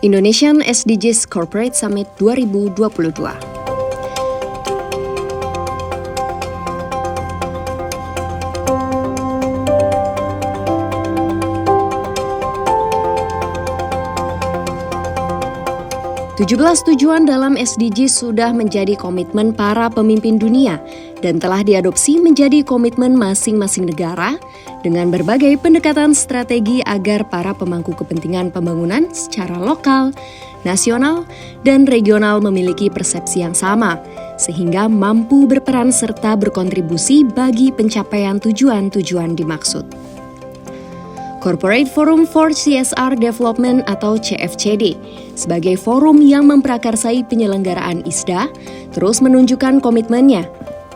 Indonesian SDGs Corporate Summit 2022. Tujuan dalam SDGs sudah menjadi komitmen para pemimpin dunia dan telah diadopsi menjadi komitmen masing-masing negara dengan berbagai pendekatan strategi agar para pemangku kepentingan pembangunan secara lokal, nasional, dan regional memiliki persepsi yang sama, sehingga mampu berperan serta berkontribusi bagi pencapaian tujuan-tujuan dimaksud. Corporate Forum for CSR Development atau CFCD sebagai forum yang memprakarsai penyelenggaraan ISDA terus menunjukkan komitmennya,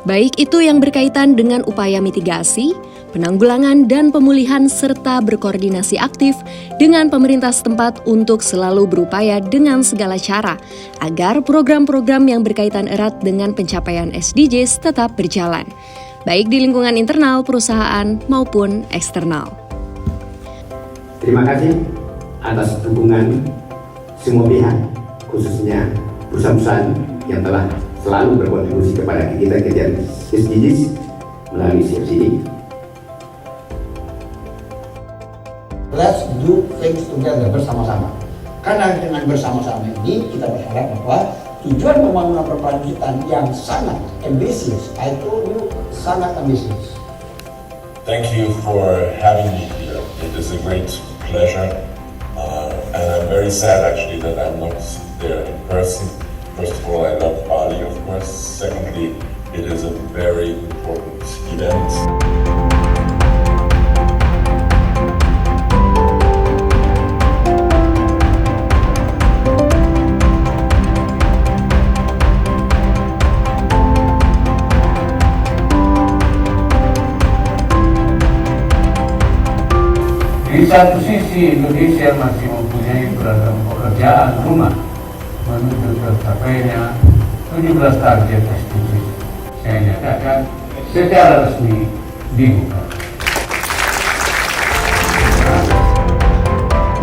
baik itu yang berkaitan dengan upaya mitigasi, penanggulangan dan pemulihan serta berkoordinasi aktif dengan pemerintah setempat untuk selalu berupaya dengan segala cara agar program-program yang berkaitan erat dengan pencapaian SDGs tetap berjalan, baik di lingkungan internal perusahaan maupun eksternal. Terima kasih atas dukungan semua pihak, khususnya perusahaan-perusahaan yang telah selalu berkontribusi kepada kegiatan SDGs melalui CFCD. Let's do things together bersama-sama. Karena dengan bersama-sama ini kita berharap bahwa tujuan pembangunan berkelanjutan yang sangat ambisius, I told you sangat ambisius. Thank you for having me here. It is a great pleasure, and I'm very sad actually that I'm not there in person. First of all, I love Bali, of course. Secondly, it is a very important event. Di satu sisi Indonesia masih mempunyai beragam pekerjaan rumah menuju tercapainya 17 target SDGs. Saya nyatakan secara resmi dibuka.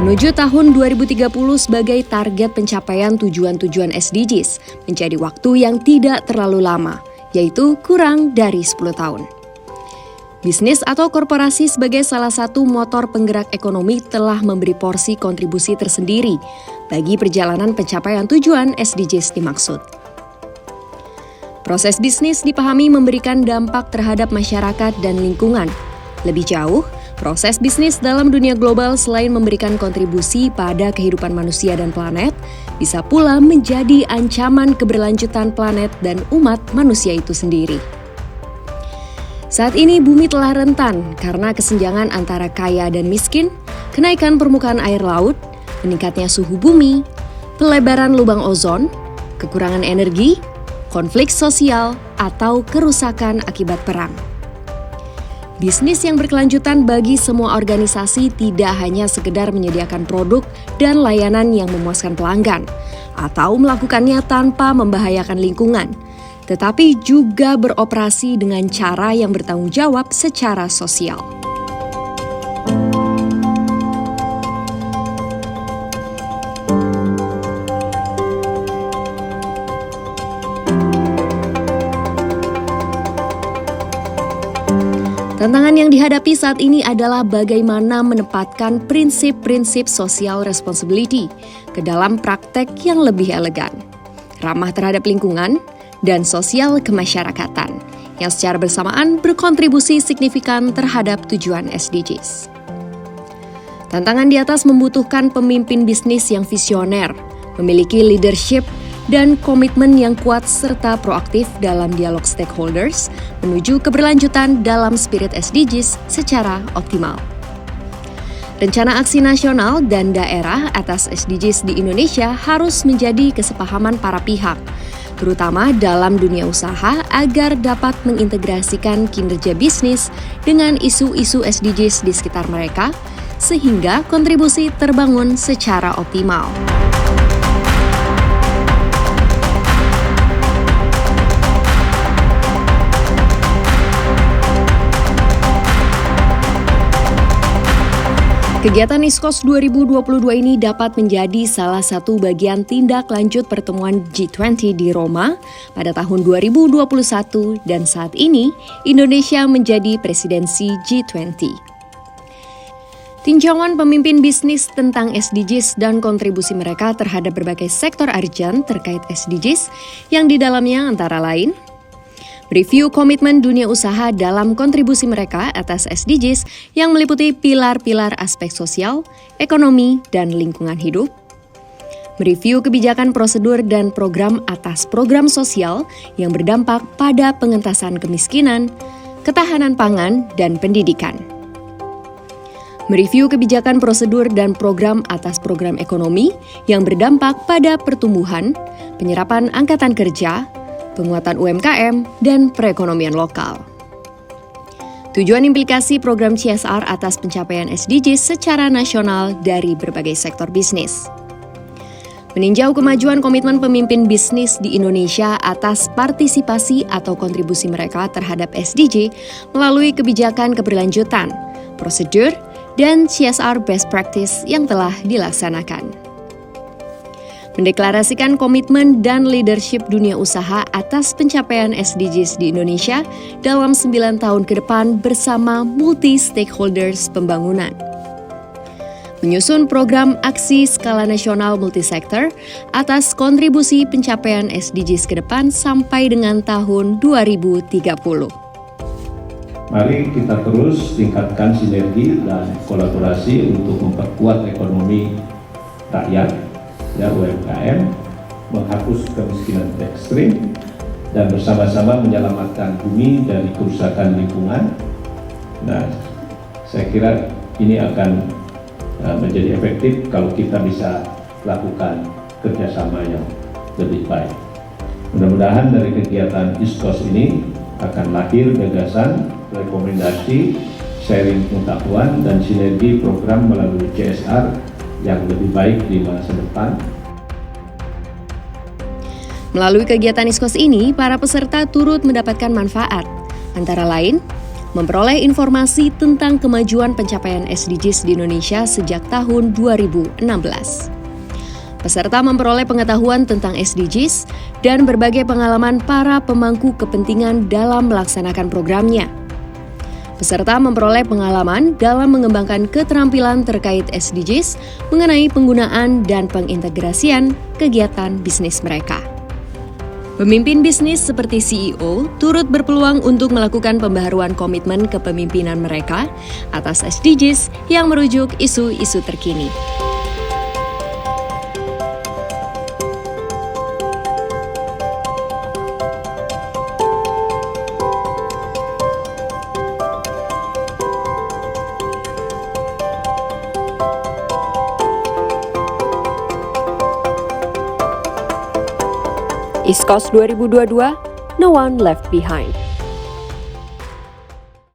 Menuju tahun 2030 sebagai target pencapaian tujuan-tujuan SDGs menjadi waktu yang tidak terlalu lama, yaitu kurang dari 10 tahun. Bisnis atau korporasi sebagai salah satu motor penggerak ekonomi telah memberi porsi kontribusi tersendiri bagi perjalanan pencapaian tujuan SDGs dimaksud. Proses bisnis dipahami memberikan dampak terhadap masyarakat dan lingkungan. Lebih jauh, proses bisnis dalam dunia global selain memberikan kontribusi pada kehidupan manusia dan planet, bisa pula menjadi ancaman keberlanjutan planet dan umat manusia itu sendiri. Saat ini bumi telah rentan karena kesenjangan antara kaya dan miskin, kenaikan permukaan air laut, meningkatnya suhu bumi, pelebaran lubang ozon, kekurangan energi, konflik sosial, atau kerusakan akibat perang. Bisnis yang berkelanjutan bagi semua organisasi tidak hanya sekedar menyediakan produk dan layanan yang memuaskan pelanggan, atau melakukannya tanpa membahayakan lingkungan, tetapi juga beroperasi dengan cara yang bertanggung jawab secara sosial. Tantangan yang dihadapi saat ini adalah bagaimana menempatkan prinsip-prinsip social responsibility ke dalam praktek yang lebih elegan, ramah terhadap lingkungan, dan sosial kemasyarakatan, yang secara bersamaan berkontribusi signifikan terhadap tujuan SDGs. Tantangan di atas membutuhkan pemimpin bisnis yang visioner, memiliki leadership dan komitmen yang kuat serta proaktif dalam dialog stakeholders menuju keberlanjutan dalam spirit SDGs secara optimal. Rencana aksi nasional dan daerah atas SDGs di Indonesia harus menjadi kesepahaman para pihak, terutama dalam dunia usaha agar dapat mengintegrasikan kinerja bisnis dengan isu-isu SDGs di sekitar mereka, sehingga kontribusi terbangun secara optimal. Kegiatan ISKOS 2022 ini dapat menjadi salah satu bagian tindak lanjut pertemuan G20 di Roma pada tahun 2021 dan saat ini Indonesia menjadi presidensi G20. Tinjauan pemimpin bisnis tentang SDGs dan kontribusi mereka terhadap berbagai sektor urgent terkait SDGs yang di dalamnya antara lain review komitmen dunia usaha dalam kontribusi mereka atas SDGs yang meliputi pilar-pilar aspek sosial, ekonomi, dan lingkungan hidup. Mereview kebijakan prosedur dan program atas program sosial yang berdampak pada pengentasan kemiskinan, ketahanan pangan, dan pendidikan. Mereview kebijakan prosedur dan program atas program ekonomi yang berdampak pada pertumbuhan, penyerapan angkatan kerja, penguatan UMKM, dan perekonomian lokal. Tujuan implikasi program CSR atas pencapaian SDGs secara nasional dari berbagai sektor bisnis. Meninjau kemajuan komitmen pemimpin bisnis di Indonesia atas partisipasi atau kontribusi mereka terhadap SDG melalui kebijakan keberlanjutan, prosedur, dan CSR best practice yang telah dilaksanakan. Mendeklarasikan komitmen dan leadership dunia usaha atas pencapaian SDGs di Indonesia dalam 9 tahun ke depan bersama multi-stakeholders pembangunan. Menyusun program aksi skala nasional multisektor atas kontribusi pencapaian SDGs ke depan sampai dengan tahun 2030. Mari kita terus tingkatkan sinergi dan kolaborasi untuk memperkuat ekonomi rakyat, UMKM, menghapus kemiskinan ekstrim, dan bersama-sama menyelamatkan bumi dari kerusakan lingkungan. Nah, saya kira ini akan menjadi efektif kalau kita bisa lakukan kerjasama yang lebih baik. Mudah-mudahan dari kegiatan ISKOS ini akan lahir gagasan, rekomendasi, sharing pengetahuan, dan sinergi program melalui CSR yang lebih baik di masa depan. Melalui kegiatan ISKOS ini, para peserta turut mendapatkan manfaat, antara lain, memperoleh informasi tentang kemajuan pencapaian SDGs di Indonesia sejak tahun 2016. Peserta memperoleh pengetahuan tentang SDGs dan berbagai pengalaman para pemangku kepentingan dalam melaksanakan programnya. Peserta memperoleh pengalaman dalam mengembangkan keterampilan terkait SDGs mengenai penggunaan dan pengintegrasian kegiatan bisnis mereka. Pemimpin bisnis seperti CEO turut berpeluang untuk melakukan pembaharuan komitmen kepemimpinan mereka atas SDGs yang merujuk isu-isu terkini. ISKOS 2022, No One Left Behind.